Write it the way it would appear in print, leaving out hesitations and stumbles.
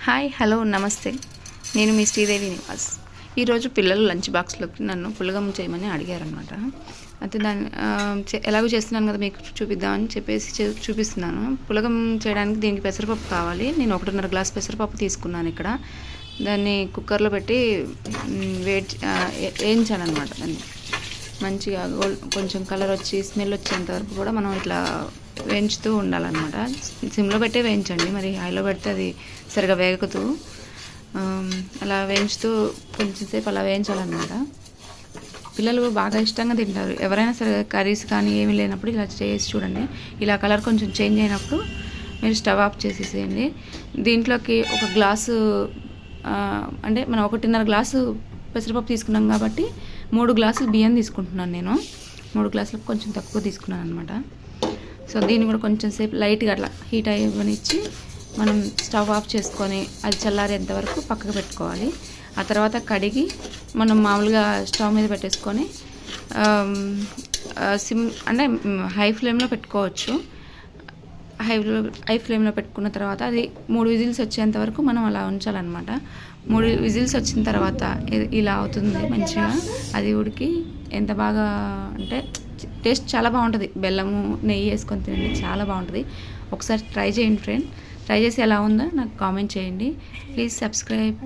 Hi hello నమస్తే. నేను మీ శ్రీదేవి నివాస్. ఈరోజు పిల్లలు లంచ్ బాక్స్లోకి నన్ను పులగం చేయమని అడిగారనమాట. అయితే దాన్ని ఎలాగో చేస్తున్నాను కదా మీకు చూపిద్దామని చెప్పేసి చూపిస్తున్నాను. పులగం చేయడానికి దీనికి పెసరపప్పు కావాలి. నేను 1.5 గ్లాస్ పెసరపప్పు తీసుకున్నాను. ఇక్కడ దాన్ని కుక్కర్లో పెట్టి వేయించాలన్నమాట. దాన్ని మంచిగా కొంచెం కలర్ వచ్చి స్మెల్ వచ్చేంత వరకు కూడా మనం ఇట్లా వేయించుతూ ఉండాలన్నమాట. సిమ్లో పెట్టే వేయించండి, మరి హైలో పెడితే అది సరిగా వేగదు. అలా వేయించుతూ కొంచెంసేపు అలా వేయించాలన్నమాట. పిల్లలు బాగా ఇష్టంగా తింటారు. ఎవరైనా సరే కర్రీస్ కానీ ఏమీ లేనప్పుడు ఇలా చేసి చూడండి. ఇలా కలర్ కొంచెం చేంజ్ అయినప్పుడు మీరు స్టవ్ ఆఫ్ చేసేసేయండి. దీంట్లోకి 1 గ్లాసు అంటే మనం 1.5 గ్లాసు పెసరపప్పు తీసుకున్నాం కాబట్టి 3 గ్లాసులు బియ్యం తీసుకుంటున్నాను. నేను 3 గ్లాసులకు కొంచెం తక్కువ తీసుకున్నాను అనమాట. సో దీన్ని కూడా కొంచెం సేపు లైట్గా అట్లా హీట్ అయ్యనిచ్చి మనం స్టవ్ ఆఫ్ చేసుకొని అది చల్లారేంత వరకు పక్కకు పెట్టుకోవాలి. ఆ తర్వాత కడిగి మనం మామూలుగా స్టవ్ మీద పెట్టేసుకొని సిమ్ అంటే హై ఫ్లేమ్లో పెట్టుకోవచ్చు. హై ఫ్లేమ్లో పెట్టుకున్న తర్వాత అది 3 విజిల్స్ వచ్చేంత వరకు మనం అలా ఉంచాలన్నమాట. 3 విజిల్స్ వచ్చిన తర్వాత ఇలా అవుతుంది మంచిగా. అది ఉడికి ఎంత బాగా అంటే టేస్ట్ చాలా బాగుంటుంది. బెల్లము నెయ్యి వేసుకొని తినండి, చాలా బాగుంటుంది. ఒకసారి ట్రై చేయండి ఫ్రెండ్. ట్రై చేసి ఎలా ఉందో నాకు కామెంట్ చేయండి. Please subscribe.